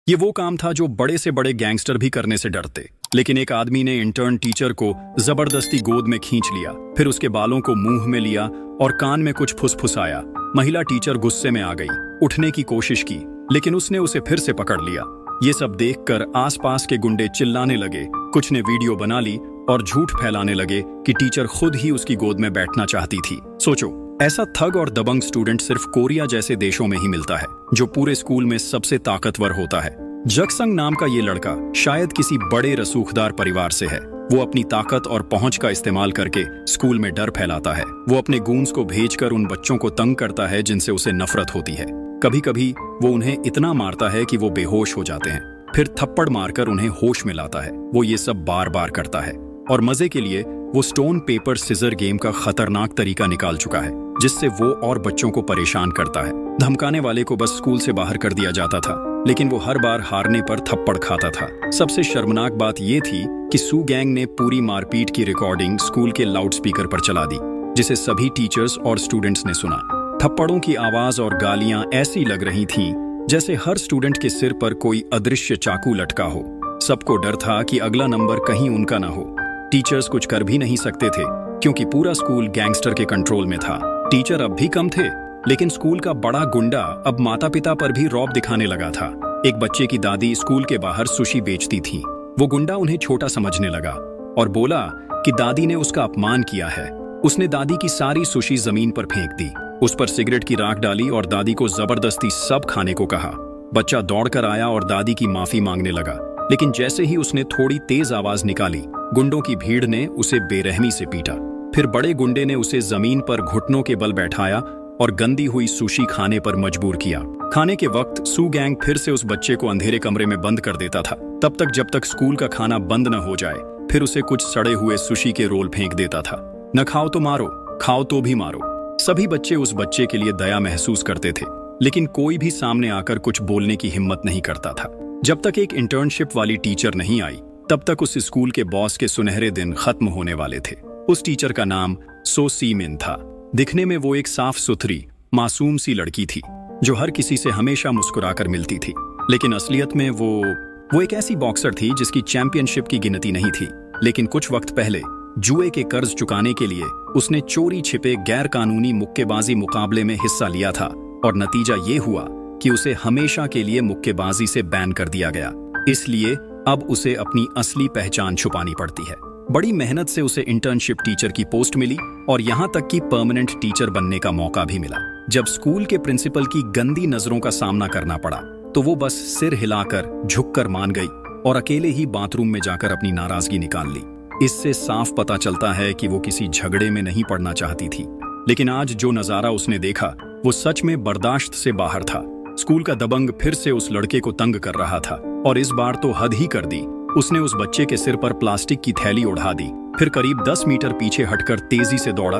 ये वो काम था जो बड़े से बड़े गैंगस्टर भी करने से डरते। लेकिन एक आदमी ने इंटर्न टीचर को जबरदस्ती गोद में खींच लिया, फिर उसके बालों को मुंह में लिया और कान में कुछ फुसफुसाया। महिला टीचर गुस्से में आ गई, उठने की कोशिश की, लेकिन उसने उसे फिर से पकड़ लिया। ये सब देखकर आसपास के गुंडे चिल्लाने लगे, कुछ ने वीडियो बना ली और झूठ फैलाने लगे कि टीचर खुद ही उसकी गोद में बैठना चाहती थी। सोचो, ऐसा थग और दबंग स्टूडेंट सिर्फ कोरिया जैसे देशों में ही मिलता है, जो पूरे स्कूल में सबसे ताकतवर होता है। जगसंग नाम का ये लड़का शायद किसी बड़े रसूखदार परिवार से है। वो अपनी ताकत और पहुंच का इस्तेमाल करके स्कूल में डर फैलाता है। वो अपने गूंज को भेजकर उन बच्चों को तंग करता है जिनसे उसे नफरत होती है। कभी कभी वो उन्हें इतना मारता है कि वो बेहोश हो जाते हैं, फिर थप्पड़ मारकर उन्हें होश में लाता है। वो ये सब बार बार करता है और मजे के लिए वो स्टोन पेपर सिजर गेम का खतरनाक तरीका निकाल चुका है, जिससे वो और बच्चों को परेशान करता है। धमकाने वाले को बस स्कूल से बाहर कर दिया जाता था, लेकिन वो हर बार हारने पर थप्पड़ खाता था। सबसे शर्मनाक बात ये थी कि सू गैंग ने पूरी मारपीट की रिकॉर्डिंग स्कूल के लाउडस्पीकर पर चला दी, जिसे सभी टीचर्स और स्टूडेंट्स ने सुना। थप्पड़ों की आवाज और गालियां ऐसी लग रही थीं जैसे हर स्टूडेंट के सिर पर कोई अदृश्य चाकू लटका हो। सबको डर था कि अगला नंबर कहीं उनका ना हो। टीचर्स कुछ कर भी नहीं सकते थे, क्योंकि पूरा स्कूल गैंगस्टर के कंट्रोल में था। टीचर अब भी कम थे, लेकिन स्कूल का बड़ा गुंडा अब माता पिता पर भी रौब दिखाने लगा था। एक बच्चे की दादी स्कूल के बाहर सुशी बेचती थी। वो गुंडा उन्हें छोटा समझने लगा और बोला कि दादी ने उसका अपमान किया है। उसने दादी की सारी सुशी जमीन पर फेंक दी, उस पर सिगरेट की राख डाली और दादी को जबरदस्ती सब खाने को कहा। बच्चा दौड़कर आया और दादी की माफी मांगने लगा, लेकिन जैसे ही उसने थोड़ी तेज आवाज निकाली, गुंडों की भीड़ ने उसे बेरहमी से पीटा। फिर बड़े गुंडे ने उसे जमीन पर घुटनों के बल बैठाया और गंदी हुई सुशी खाने पर मजबूर किया। खाने के वक्त सू गैंग फिर से उस बच्चे को अंधेरे कमरे में बंद कर देता था, तब तक जब तक स्कूल का खाना बंद न हो जाए। फिर उसे कुछ सड़े हुए सुशी के रोल फेंक देता था। न खाओ तो मारो, खाओ तो भी मारो। सभी बच्चे उस बच्चे के लिए दया महसूस करते थे, लेकिन कोई भी सामने आकर कुछ बोलने की हिम्मत नहीं करता था। जब तक एक इंटर्नशिप वाली टीचर नहीं आई, तब तक उस स्कूल के बॉस के सुनहरे दिन खत्म होने वाले थे। उस टीचर का नाम सो सीमिन था। दिखने में वो एक साफ सुथरी, मासूम सी लड़की थी, जो हर किसी से हमेशा मुस्कुराकर मिलती थी। लेकिन असलियत में वो एक ऐसी बॉक्सर थी जिसकी चैंपियनशिप की गिनती नहीं थी। लेकिन कुछ वक्त पहले जुए के कर्ज चुकाने के लिए उसने चोरी छिपे गैर कानूनी मुक्केबाजी मुकाबले में हिस्सा लिया था, और नतीजा ये हुआ कि उसे हमेशा के लिए मुक्केबाजी से बैन कर दिया गया। इसलिए अब उसे अपनी असली पहचान छुपानी पड़ती है। बड़ी मेहनत से उसे इंटर्नशिप टीचर की पोस्ट मिली और यहाँ तक कि परमानेंट टीचर बनने का मौका भी मिला। जब स्कूल के प्रिंसिपल की गंदी नजरों का सामना करना पड़ा, तो वो बस सिर हिलाकर झुककर मान गई और अकेले ही बाथरूम में जाकर अपनी नाराजगी निकाल ली। इससे साफ पता चलता है कि वो किसी झगड़े में नहीं पड़ना चाहती थी। लेकिन आज जो नजारा उसने देखा, वो सच में बर्दाश्त से बाहर था। स्कूल का दबंग फिर से उस लड़के को तंग कर रहा था, और इस बार तो हद ही कर दी। उसने उस बच्चे के सिर पर प्लास्टिक की थैली उड़ा दी, फिर करीब 10 मीटर पीछे हटकर तेजी से दौड़ा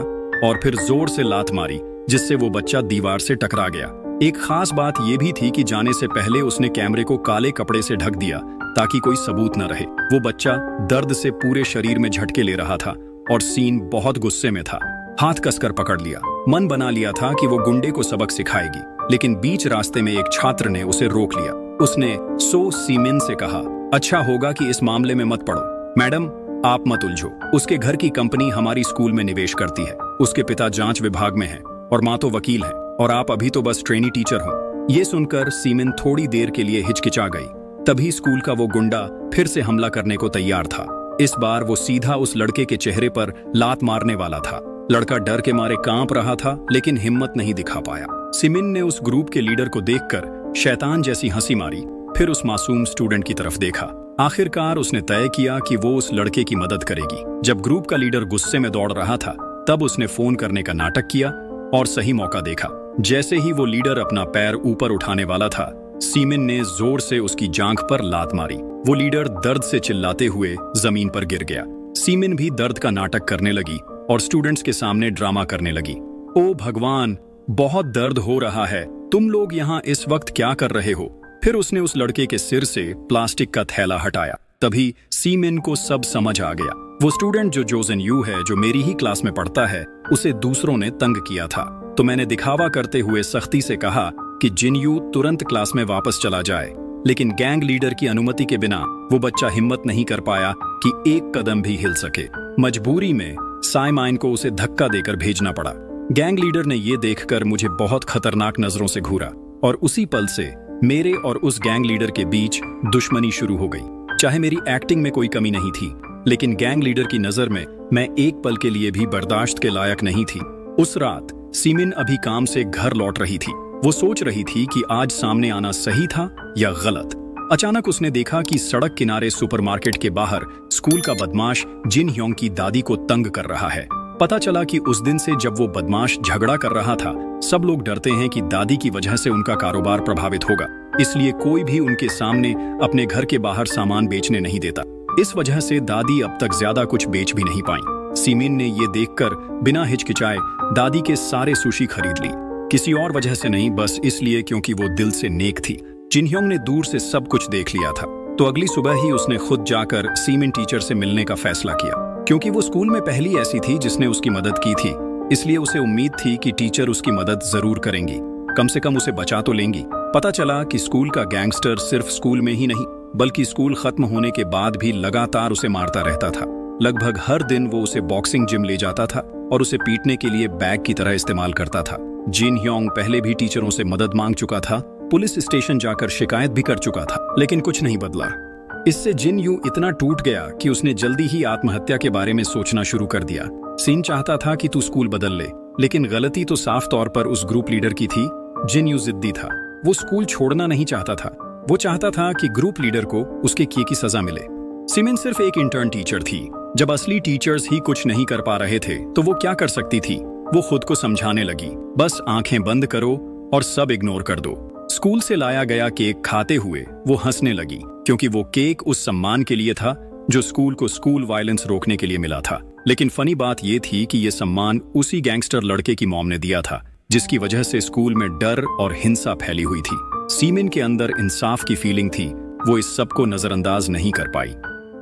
और फिर जोर से लात मारी, जिससे वो बच्चा दीवार से टकरा गया। एक खास बात यह भी थी कि जाने से पहले उसने कैमरे को काले कपड़े से ढक दिया ताकि कोई सबूत न रहे। वो बच्चा दर्द से पूरे शरीर में झटके ले रहा था और सीन बहुत गुस्से में था। हाथ कसकर पकड़ लिया, मन बना लिया था कि वो गुंडे को सबक सिखाएगी, लेकिन बीच रास्ते में एक छात्र ने उसे रोक लिया। उसने सो सीमिन से कहा, अच्छा होगा कि इस मामले में मत पड़ो। मैडम, आप मत उलझो। उसके घर की कंपनी हमारी स्कूल में निवेश करती है। उसके पिता जांच विभाग में हैं और माँ तो वकील है, और आप अभी तो बस ट्रेनी टीचर हो। ये सुनकर सीमिन थोड़ी देर के लिए हिचकिचा गई। तभी स्कूल का वो गुंडा फिर से हमला करने को तैयार था। इस बार वो सीधा उस लड़के के चेहरे पर लात मारने वाला था। लड़का डर के मारे कांप रहा था, लेकिन हिम्मत नहीं दिखा पाया। सीमिन ने उस ग्रुप के लीडर को देखकर शैतान जैसी हंसी मारी, फिर उस मासूम स्टूडेंट की तरफ देखा। आखिरकार उसने तय किया कि वो उस लड़के की मदद करेगी। जब ग्रुप का लीडर गुस्से में दौड़ रहा था, तब उसने फोन करने का नाटक किया और सही मौका देखा। जैसे ही वो लीडर अपना पैर ऊपर उठाने वाला था, सीमिन ने जोर से उसकी जांघ पर लात मारी। वो लीडर दर्द से चिल्लाते हुए जमीन पर गिर गया। सीमिन भी दर्द का नाटक करने लगी और स्टूडेंट्स के सामने ड्रामा करने लगी। ओ भगवान, बहुत दर्द हो रहा है, तुम लोग यहाँ इस वक्त क्या कर रहे हो? फिर उसने उस लड़के के सिर से प्लास्टिक का थैला हटाया। तभी सीमिन को सब समझ आ गया। वो स्टूडेंट जो जोजन यू है, जो मेरी ही क्लास में पढ़ता है, उसे दूसरों ने तंग किया था। तो मैंने दिखावा करते हुए सख्ती से कहा कि जिन यू तुरंत क्लास में वापस चला जाए, लेकिन गैंग लीडर की अनुमति के बिना वो बच्चा हिम्मत नहीं कर पाया कि एक कदम भी हिल सके। मजबूरी में साइमाइन को उसे धक्का देकर भेजना पड़ा। गैंग लीडर ने ये देखकर मुझे बहुत खतरनाक नजरों से घूरा और उसी पल से मेरे और उस गैंग लीडर के बीच दुश्मनी शुरू हो गई। चाहे मेरी एक्टिंग में कोई कमी नहीं थी, लेकिन गैंग लीडर की नजर में मैं एक पल के लिए भी बर्दाश्त के लायक नहीं थी। उस रात सीमिन अभी काम से घर लौट रही थी। वो सोच रही थी कि आज सामने आना सही था या गलत। अचानक उसने देखा कि सड़क किनारे सुपरमार्केट के बाहर स्कूल का बदमाश जिन ह्योंग की दादी को तंग कर रहा है। पता चला कि उस दिन से जब वो बदमाश झगड़ा कर रहा था, सब लोग डरते हैं कि दादी की वजह से उनका कारोबार प्रभावित होगा, इसलिए कोई भी उनके सामने अपने घर के बाहर सामान बेचने नहीं देता। इस वजह से दादी अब तक ज्यादा कुछ बेच भी नहीं पाई। सीमिन ने ये देखकर बिना हिचकिचाए दादी के सारे सुशी खरीद ली। किसी और वजह से नहीं, बस इसलिए क्योंकि वो दिल से नेक थी। जिन ह्योंग ने दूर से सब कुछ देख लिया था, तो अगली सुबह ही उसने खुद जाकर सीमिन टीचर से मिलने का फैसला किया। क्योंकि वो स्कूल में पहली ऐसी थी जिसने उसकी मदद की थी, इसलिए उसे उम्मीद थी कि टीचर उसकी मदद जरूर करेंगी, कम से कम उसे बचा तो लेंगी। पता चला कि स्कूल का गैंगस्टर सिर्फ स्कूल में ही नहीं, बल्कि स्कूल खत्म होने के बाद भी लगातार उसे मारता रहता था। लगभग हर दिन वो उसे बॉक्सिंग जिम ले जाता था और उसे पीटने के लिए बैग की तरह इस्तेमाल करता था। जिन ह्योंग पहले भी टीचरों से मदद मांग चुका था, पुलिस स्टेशन जाकर शिकायत भी कर चुका था, लेकिन कुछ नहीं बदला। इससे जिन यू इतना टूट गया कि उसने जल्दी ही आत्महत्या के बारे में सोचना शुरू कर दिया। सीन चाहता था कि तू स्कूल बदल ले, लेकिन गलती तो साफ तौर पर उस ग्रुप लीडर की थी। जिन यू जिद्दी था, वो स्कूल छोड़ना नहीं चाहता था। वो चाहता था कि ग्रुप लीडर को उसके किए की सजा मिले। सिमिन सिर्फ एक इंटर्न टीचर थी। जब असली टीचर्स ही कुछ नहीं कर पा रहे थे, तो वो क्या कर सकती थी? वो खुद को समझाने लगी, बस आंखें बंद करो और सब इग्नोर कर दो। स्कूल से लाया गया केक खाते हुए वो हंसने लगी, क्योंकि वो केक उस सम्मान के लिए था जो स्कूल को स्कूल वायलेंस रोकने के लिए मिला था। लेकिन फनी बात यह थी कि ये सम्मान उसी गैंगस्टर लड़के की मॉम ने दिया था, जिसकी वजह से स्कूल में डर और हिंसा फैली हुई थी। सीमिन के अंदर इंसाफ की फीलिंग थी, वो इस सब को नजरअंदाज नहीं कर पाई।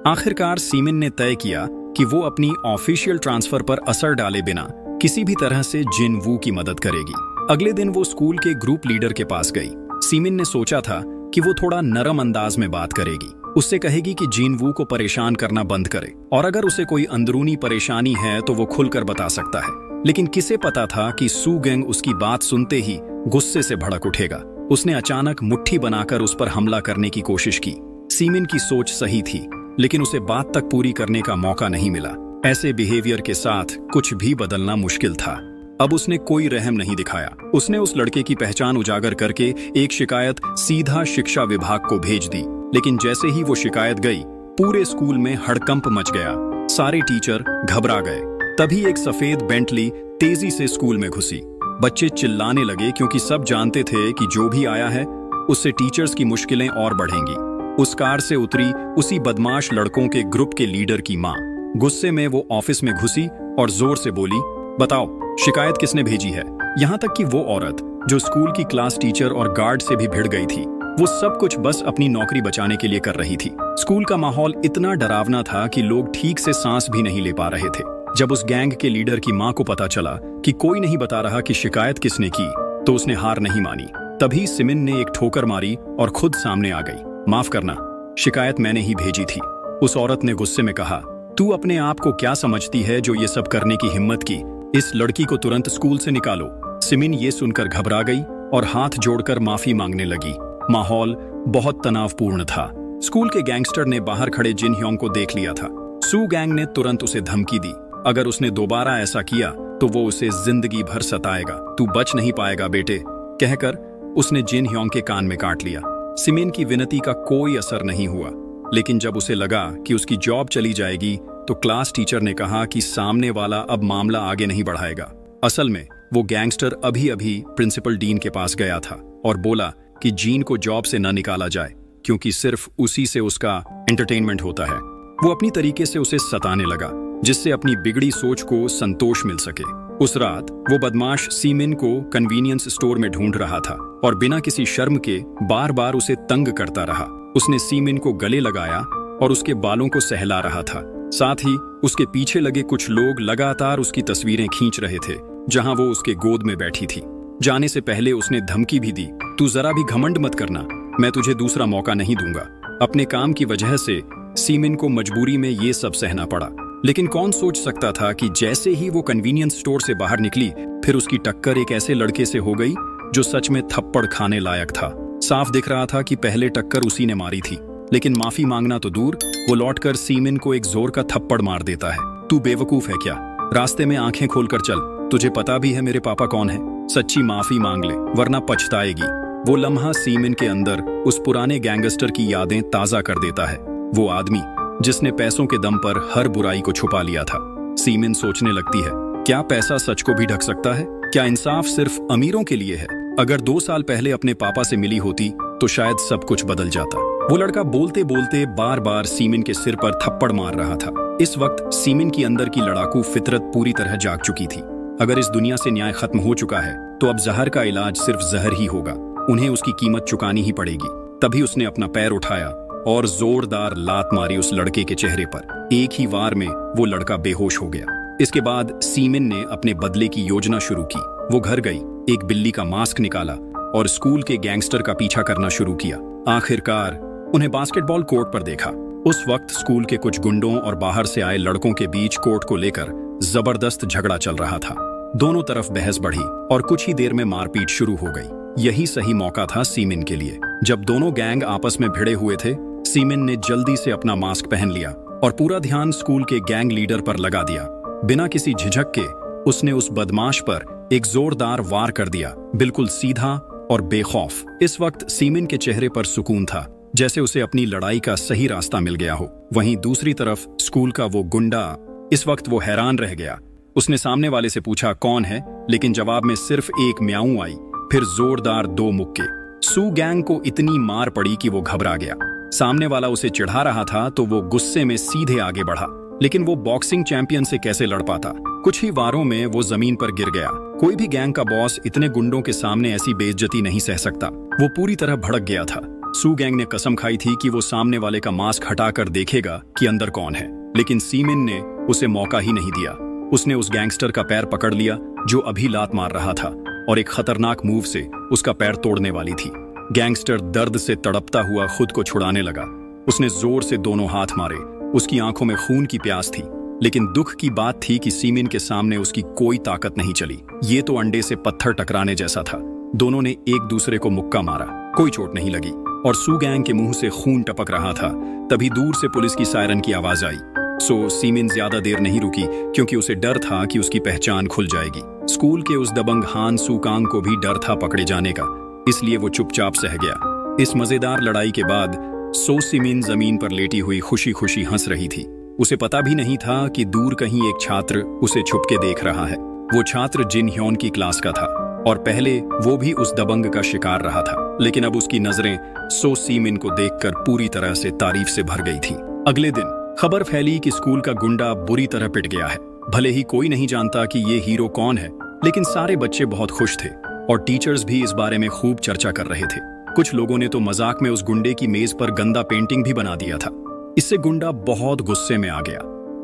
आखिरकार सीमिन ने तय किया कि वो अपनी ऑफिशियल ट्रांसफर पर असर डाले बिना किसी भी तरह से जिन वू की मदद करेगी। अगले दिन वो स्कूल के ग्रुप लीडर के पास गई। सीमिन ने सोचा था कि वो थोड़ा नरम अंदाज में बात करेगी, उससे कहेगी कि जिन वू को परेशान करना बंद करे, और अगर उसे कोई अंदरूनी परेशानी है तो वो खुलकर बता सकता है। लेकिन किसे पता था कि सू गैंग उसकी बात सुनते ही गुस्से से भड़क उठेगा। उसने अचानक मुट्ठी बनाकर उस पर हमला करने की कोशिश की। सीमिन की सोच सही थी, लेकिन उसे बात तक पूरी करने का मौका नहीं मिला। ऐसे बिहेवियर के साथ कुछ भी बदलना मुश्किल था। अब उसने कोई रहम नहीं दिखाया। उसने उस लड़के की पहचान उजागर करके एक शिकायत सीधा शिक्षा विभाग को भेज दी। लेकिन जैसे ही वो शिकायत गई, पूरे स्कूल में हड़कंप मच गया। सारे टीचर घबरा गए। तभी एक सफेद बेंटली तेजी से स्कूल में घुसी। बच्चे चिल्लाने लगे, क्योंकि सब जानते थे कि जो भी आया है उससे टीचर्स की मुश्किलें और बढ़ेंगी। उस कार से उतरी उसी बदमाश लड़कों के ग्रुप के लीडर की माँ। गुस्से में वो ऑफिस में घुसी और जोर से बोली, बताओ शिकायत किसने भेजी है? यहाँ तक कि वो औरत जो स्कूल की क्लास टीचर और गार्ड से भी भिड़ गई थी, वो सब कुछ बस अपनी नौकरी बचाने के लिए कर रही थी। स्कूल का माहौल इतना डरावना था कि लोग ठीक से सांस भी नहीं ले पा रहे थे। जब उस गैंग के लीडर की माँ को पता चला कि कोई नहीं बता रहा कि शिकायत किसने की, तो उसने हार नहीं मानी। तभी सिमिन ने एक ठोकर मारी और खुद सामने आ गई। माफ करना, शिकायत मैंने ही भेजी थी। उस औरत ने गुस्से में कहा, तू अपने आप को क्या समझती है जो ये सब करने की हिम्मत की? इस लड़की को तुरंत स्कूल से निकालो। सिमिन ये सुनकर घबरा गई और हाथ जोड़कर माफी मांगने लगी। माहौल बहुत तनावपूर्ण था। स्कूल के गैंगस्टर ने बाहर खड़े जिन ह्योंग को देख लिया था। सू गैंग ने तुरंत उसे धमकी दी, अगर उसने दोबारा ऐसा किया तो वो उसे जिंदगी भर सताएगा। तू बच नहीं पाएगा बेटे, कहकर उसने जिन ह्योंग के कान में काट लिया। सिमिन की विनती का कोई असर नहीं हुआ, लेकिन जब उसे लगा कि उसकी जॉब चली जाएगी, तो क्लास टीचर ने कहा कि सामने वाला अब मामला आगे नहीं बढ़ाएगा। असल में वो गैंगस्टर अभी अभी प्रिंसिपल डीन के पास गया था और बोला कि जीन को जॉब से न निकाला जाए, क्योंकि सिर्फ उसी से उसका एंटरटेनमेंट होता है। वो अपनी तरीके से उसे सताने लगा, जिससे अपनी बिगड़ी सोच को संतोष मिल सके। उस रात वो बदमाश सीमिन को कन्वीनियंस स्टोर में ढूंढ रहा था और बिना किसी शर्म के बार बार उसे तंग करता रहा। उसने सीमिन को गले लगाया और उसके बालों को सहला रहा था। साथ ही उसके पीछे लगे कुछ लोग लगातार उसकी तस्वीरें खींच रहे थे, जहां वो उसके गोद में बैठी थी। जाने से पहले उसने धमकी भी दी, तू जरा भी घमंड मत करना, मैं तुझे दूसरा मौका नहीं दूंगा। अपने काम की वजह से सीमिन को मजबूरी में ये सब सहना पड़ा, लेकिन कौन सोच सकता था कि जैसे ही वो कन्वीनियंस स्टोर से बाहर निकली, फिर उसकी टक्कर एक ऐसे लड़के से हो गई जो सच में थप्पड़ खाने लायक था। साफ दिख रहा था कि पहले टक्कर उसी ने मारी थी, लेकिन माफी मांगना तो दूर, वो लौटकर सीमिन को एक जोर का थप्पड़ मार देता है। तू बेवकूफ है क्या? रास्ते में आंखें खोलकर चल, तुझे पता भी है मेरे पापा कौन है। सच्ची माफी मांग ले वरना पछताएगी। वो लम्हा सीमिन के अंदर उस पुराने गैंगस्टर की यादें ताजा कर देता है, वो आदमी जिसने पैसों के दम पर हर बुराई को छुपा लिया था। सीमिन सोचने लगती है, क्या पैसा सच को भी ढक सकता है? क्या इंसाफ सिर्फ अमीरों के लिए है? अगर 2 साल पहले अपने पापा से मिली होती तो शायद सब कुछ बदल जाता। वो लड़का बोलते बोलते बार बार सीमिन के सिर पर थप्पड़ मार रहा था। इस वक्त सीमिन की अंदर की लड़ाकू फितरत पूरी तरह जाग चुकी थी। अगर इस दुनिया से न्याय खत्म हो चुका है तो अब जहर का इलाज सिर्फ जहर ही होगा। उन्हें उसकी कीमत चुकानी ही पड़ेगी। तभी उसने अपना पैर उठाया और जोरदार लात मारी उस लड़के के चेहरे पर। एक ही वार में वो लड़का बेहोश हो गया। इसके बाद सीमिन ने अपने बदले की योजना शुरू की। वो घर गई, एक बिल्ली का मास्क निकाला और स्कूल के गैंगस्टर का पीछा करना शुरू किया। आखिरकार उन्हें बास्केटबॉल कोर्ट पर देखा। उस वक्त स्कूल के कुछ गुंडों और बाहर से आए लड़कों के बीच कोर्ट को लेकर जबरदस्त झगड़ा चल रहा था। दोनों तरफ बहस बढ़ी और कुछ ही देर में मारपीट शुरू हो गई। यही सही मौका था सीमिन के लिए। जब दोनों गैंग आपस में भिड़े हुए थे, सीमिन ने जल्दी से अपना मास्क पहन लिया और पूरा ध्यान स्कूल के गैंग लीडर पर लगा दिया। बिना किसी झिझक के उसने उस बदमाश पर एक जोरदार वार कर दिया, बिल्कुल सीधा और बेखौफ। इस वक्त सीमिन के चेहरे पर सुकून था, जैसे उसे अपनी लड़ाई का सही रास्ता मिल गया हो। वहीं दूसरी तरफ स्कूल का वो गुंडा, इस वक्त वो हैरान रह गया। उसने सामने वाले से पूछा कौन है, लेकिन जवाब में सिर्फ एक म्याऊं आई, फिर जोरदार 2 मुक्के। सू गैंग को इतनी मार पड़ी कि वो घबरा गया। सामने वाला उसे चिढ़ा रहा था तो वो गुस्से में सीधे आगे बढ़ा, लेकिन वो बॉक्सिंग चैंपियन से कैसे लड़ पाता। कुछ ही वारों में वो जमीन पर गिर गया। कोई भी गैंग का बॉस इतने गुंडों के सामने ऐसी बेइज्जती नहीं सह सकता। वो पूरी तरह भड़क गया था। सू गैंग ने कसम खाई थी कि वो सामने वाले का मास्क हटाकर देखेगा कि अंदर कौन है, लेकिन सीमिन ने उसे मौका ही नहीं दिया। उसने उस गैंगस्टर का पैर पकड़ लिया जो अभी लात मार रहा था और एक खतरनाक मूव से उसका पैर तोड़ने वाली थी। गैंगस्टर दर्द से तड़पता हुआ खुद को छुड़ाने लगा। उसने जोर से दोनों हाथ मारे। उसकी आंखों में खून की प्यास थी, लेकिन दुख की बात थी कि सीमिन के सामने उसकी कोई ताकत नहीं चली। ये तो अंडे से पत्थर टकराने जैसा था। दोनों ने एक दूसरे को मुक्का मारा, कोई चोट नहीं लगी और सू गैंग के मुंह से खून टपक रहा था। तभी दूर से पुलिस की सायरन की आवाज आई। सो सीमिन ज्यादा देर नहीं रुकी, क्योंकि उसे डर था कि उसकी पहचान खुल जाएगी। स्कूल के उस दबंग हान सूकांग को भी डर था पकड़े जाने का, इसलिए वो चुपचाप सह गया। इस मजेदार लड़ाई के बाद सो सीमिन जमीन पर लेटी हुई खुशी खुशी हंस रही थी। उसे पता भी नहीं था कि दूर कहीं एक छात्र उसे छुप के देख रहा है। वो छात्र जिन ह्योन की क्लास का था और पहले वो भी उस दबंग का शिकार रहा था, लेकिन अब उसकी नजरें सो सीमिन को देखकर पूरी तरह से तारीफ से भर गई थी। अगले दिन खबर फैली कि स्कूल का गुंडा बुरी तरह पिट गया है। भले ही कोई नहीं जानता कि ये हीरो कौन है, लेकिन सारे बच्चे बहुत खुश थे और टीचर्स भी इस बारे में खूब चर्चा कर रहे थे। कुछ लोगों ने तो मजाक में उस गुंडे की मेज पर गंदा पेंटिंग भी बना दिया था। इससे गुंडा बहुत गुस्से में आ गया।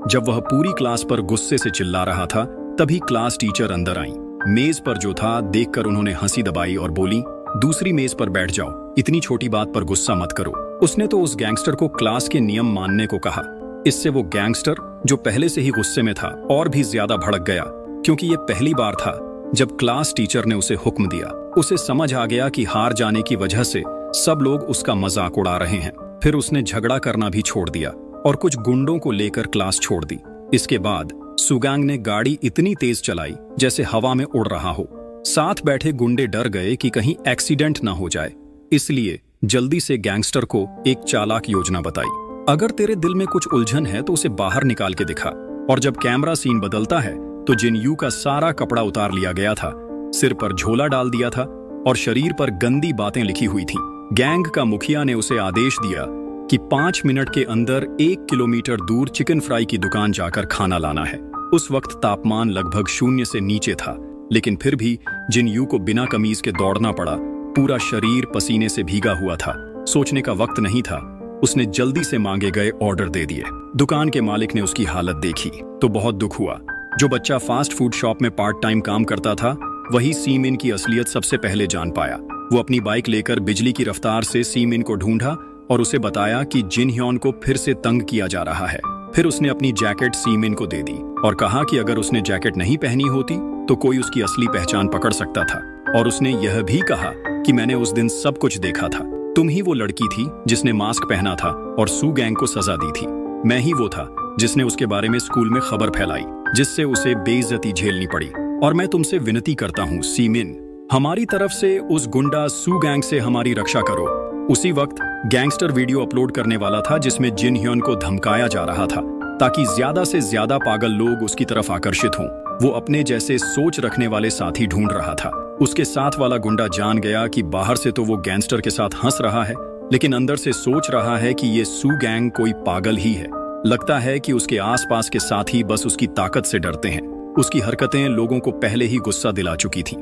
जब वह पूरी क्लास पर गुस्से से चिल्ला रहा था, तभी क्लास टीचर अंदर आई। मेज पर जो था देखकर उन्होंने हंसी दबाई और बोली, दूसरी मेज पर बैठ जाओ, इतनी छोटी बात पर गुस्सा मत करो। उसने तो उस गैंगस्टर को क्लास के नियम मानने को कहा। इससे वो गैंगस्टर जो पहले से ही गुस्से में था और भी ज्यादा भड़क गया, क्योंकि ये पहली बार था जब क्लास टीचर ने उसे हुक्म दिया। उसे समझ आ गया कि हार जाने की वजह से सब लोग उसका मजाक उड़ा रहे हैं। फिर उसने झगड़ा करना भी छोड़ दिया और कुछ गुंडों को लेकर क्लास छोड़ दी। इसके बाद सुगांग ने गाड़ी इतनी तेज चलाई जैसे हवा में उड़ रहा हो। साथ बैठे गुंडे डर गए कि कहीं एक्सीडेंट ना हो जाए, इसलिए जल्दी से गैंगस्टर को एक चालाक योजना बताई। अगर तेरे दिल में कुछ उलझन है तो उसे बाहर निकाल के दिखा। और जब कैमरा सीन बदलता है तो जिन यू का सारा कपड़ा उतार लिया गया था, सिर पर झोला डाल दिया था और शरीर पर गंदी बातें लिखी हुई थी। गैंग का मुखिया ने उसे आदेश दिया कि 5 मिनट के अंदर 1 किलोमीटर दूर चिकन फ्राई की दुकान जाकर खाना लाना है। उस वक्त तापमान लगभग 0 से नीचे था, लेकिन फिर भी जिन यू को बिना कमीज के दौड़ना पड़ा। पूरा शरीर पसीने से भीगा हुआ था। सोचने का वक्त नहीं था। उसने जल्दी से मांगे गए ऑर्डर दे दिए। दुकान के मालिक ने उसकी हालत देखी तो बहुत दुख हुआ। जो बच्चा फास्ट फूड शॉप में पार्ट टाइम काम करता था, वही सीमिन की असलियत सबसे पहले जान पाया। वो अपनी बाइक लेकर बिजली की रफ्तार से सीमिन को ढूंढा और उसे बताया कि जिन ह्योन को फिर से तंग किया जा रहा है। फिर उसने अपनी जैकेट सीमिन को दे दी और कहा कि अगर उसने जैकेट नहीं पहनी होती तो कोई उसकी असली पहचान पकड़ सकता था। और उसने यह भी कहा कि मैंने उस दिन सब कुछ देखा था। तुम ही वो लड़की थी जिसने मास्क पहना था और सू गैंग को सजा दी थी। मैं ही वो था जिसने उसके बारे में स्कूल में खबर फैलाई, जिससे उसे बेइज्जती झेलनी पड़ी। और मैं तुमसे विनती करता हूँ सीमिन, हमारी तरफ से उस गुंडा सू गैंग से हमारी रक्षा करो। उसी वक्त गैंगस्टर वीडियो अपलोड करने वाला था जिसमें जिन ह्योन को धमकाया जा रहा था ताकि ज्यादा से ज्यादा पागल लोग उसकी तरफ आकर्षित हों। वो अपने जैसे सोच रखने वाले साथी ढूंढ रहा था। उसके साथ वाला गुंडा जान गया कि बाहर से तो वो गैंगस्टर के साथ हंस रहा है, लेकिन अंदर से सोच रहा है कि ये सू गैंग कोई पागल ही है। लगता है कि उसके आसपास के साथी बस उसकी ताकत से डरते हैं। उसकी हरकतें लोगों को पहले ही गुस्सा दिला चुकी थी।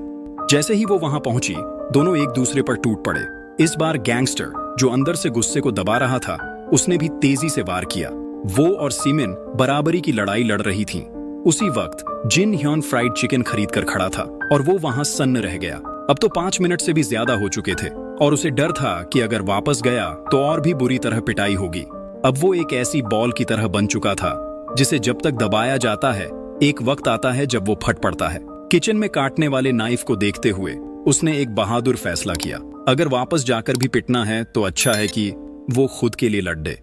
जैसे ही वो वहां पहुंची, दोनों एक दूसरे पर टूट पड़े। इस बार गैंगस्टर, जो अंदर से गुस्से को दबा रहा था, उसने भी तेजी से वार किया। वो और सीमिन बराबरी की लड़ाई लड़ रही थीं। उसी वक्त जिन ह्योन फ्राइड चिकन खरीद कर खड़ा था और वो वहां सन्न रह गया। अब तो 5 मिनट से भी ज्यादा हो चुके थे और उसे डर था कि अगर वापस गया तो और भी बुरी तरह पिटाई होगी। अब वो एक ऐसी बॉल की तरह बन चुका था जिसे जब तक दबाया जाता है, एक वक्त आता है जब वो फट पड़ता है। किचन में काटने वाले नाइफ को देखते हुए उसने एक बहादुर फैसला किया। अगर वापस जाकर भी पिटना है तो अच्छा है कि वो खुद के लिए लड़ दे।